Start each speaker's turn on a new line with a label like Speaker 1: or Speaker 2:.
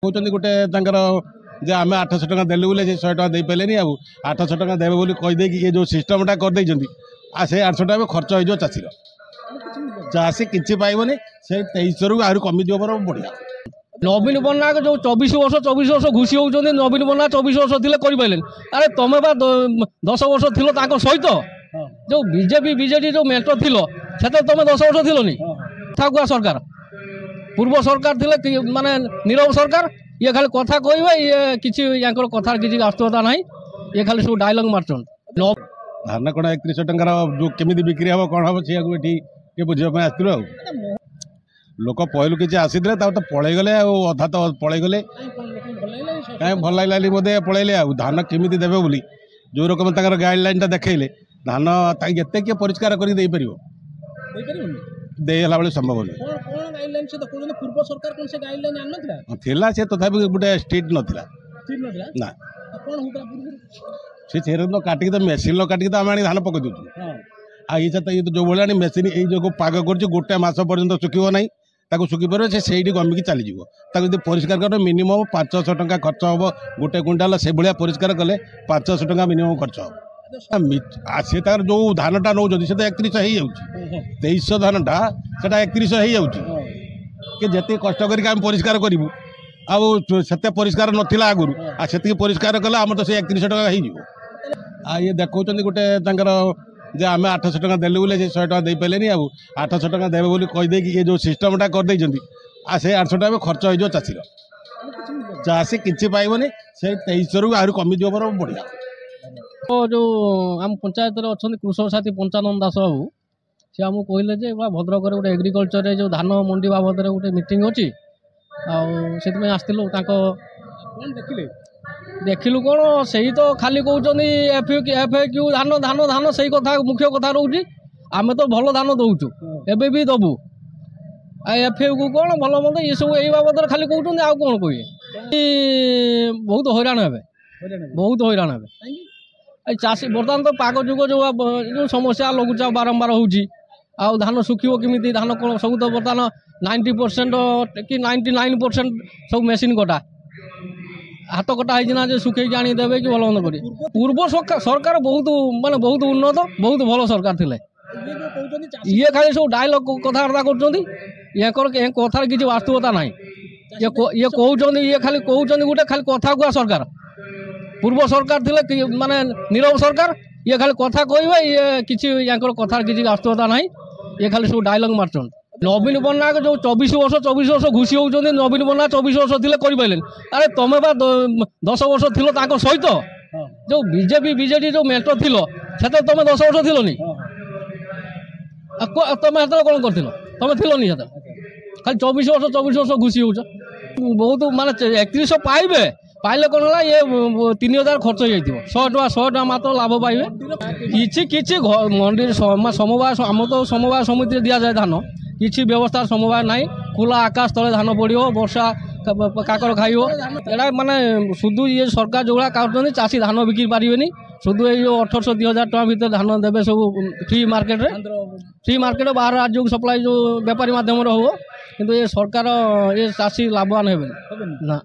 Speaker 1: कहते गोटे जे आम 800 टका देलु बोले 100 टका दे पारे आउ 800 टका देवे बोली कहीदे ये जो सिस्टमटा करदे से 800 टका खर्च हो चाषी चाषी कि पाइबनी से 2300 रु आहरी कमिज बढ़िया।
Speaker 2: नवीन पट्टनायक जो 24 वर्ष घुषी होती नवीन पट्टनायक 24 वर्ष थे कर अरे तुम्हें बा 10 वर्ष थी सहित जो बीजेपी बीजेडी जो मेंट थी से तुम 10 वर्ष थिलनी था गुआ सरकार पूर्व सरकार थे माने नीरव सरकार ये खाली कथा कहे ये किसी कथा किसी वास्तवता ना ये खाली सब डायलॉग मार्चन
Speaker 1: धान कड़ा 31 टंकार जो केमी बिक्री हम कौन हम से बुझापी आसलु लोक पहलू किसी आसी तो पलैगले अधा तो पलैगले कहीं भल लगे बोधे पलैले धान केमी देवे बोली जो रकम गाइडलाइन देखले धान ये किए परिष्कार करके देला बेले संभव नहीं से तथापि गोटे स्ट्रीट नाला ना से काटिक तो मेसीन काटिक तो आम धान पकई दूँ ये तो जो भाई मेसीन ये पाग कर गोटे मस पर्यटन सुखो ना ताको सुखी पारे से गमिकी चलीज परिष्कार कर मिनिमम 500 टका खर्च हम गोटे क्विंटाल से भाया परिष्कार कले 500 टका मिनिमम खर्च हम सी जो धानटा नौ से 31 हो 2300 धानटा से 31 हो जिते कष्ट कर परिष्कार करूँ आते परिष्कार नाला आगुरी से परिष्कार कले आम तो से 31 टका हो ये देखते गोटे जे आम 800 टका देलु बोले 100 टका दे पारे आउ 800 टका देवे बोली कहीदे ये जो सिस्टमटा करदे से 800 टका खर्च हो चाषी चाषी कि पाइबनी से 2300 रु आहरी कमिज बढ़िया।
Speaker 2: तो जो आम पंचायत अच्छा कृषक साथी पंचानन दास बाबू सी आमको कहले भद्रक गोटे एग्रिकल्चर जो धान मंडी बाबद गोटे मीटिंग अच्छी आसलु देखिले देखिलु कौन से तो खाली कहते एफएक्यू धान धान धान से कथा मुख्य कथा रोचे आम तो भल धान दौचु एबे भी दबु एफएक्यू कौन भल मंद ये सब यही बाबद खाली कहते आउ कौन कहे बहुत हैरान हे बहुत हैरान हे चाषी बर्तमान तो पाग जुग जो समस्या लघुचाप बारंबार हो धान सुखिब केमी धान कौन सब तो बर्तमान 90% कि 99% सब मेसीन कटा हाथ कटा है सुखे आनीदे कि भल मंद कर पूर्व सरकार बहुत माने बहुत उन्नत बहुत भल सरकार थे ये खाली सब डायलॉग कथबार्ता कर कथार किसी वास्तवता ना ये कहते ये खाली कहते गोटे खाली कथा कुआ सरकार पूर्व सरकार थे माने नीरव सरकार ये खाली कथा कहे ये किसी कथार किसी वास्तवता ना ये खाली सब डायलॉग मार्चन नवीन पट्टनायक जो 24 वर्ष घुषी होती नवीन पट्टनायक 24 वर्ष थे कर अरे तुम्हें बा 10 वर्ष थी सहित जो बीजेपी बीजेडी जो मेंट थी से तुम 10 वर्ष थिलनी तुम से कौन कर तुम थिलनी खाली 24 वर्ष घुषी हो बहुत माने 3100 पाइबे पाइले कौन है ये 3000 खर्च हो 100 टका मात्र लाभ पाइबे किसी मंडी समवाय आम तो समवाय समिति दि जाए धान किसी व्यवस्था समवाय ना खुला आकाश तले धान पड़ो वर्षा काकर खाइब एटा माने शुद्ध ये सरकार जो कर चाषी धान बिकी पारे शुद्ध ये 1800-2000 टका भर धान देवे सब फ्री मार्केट बाहर राज्य को सप्लाई जो बेपारी मध्यम हो कि ये सरकार ये चाषी लाभवान हे ना।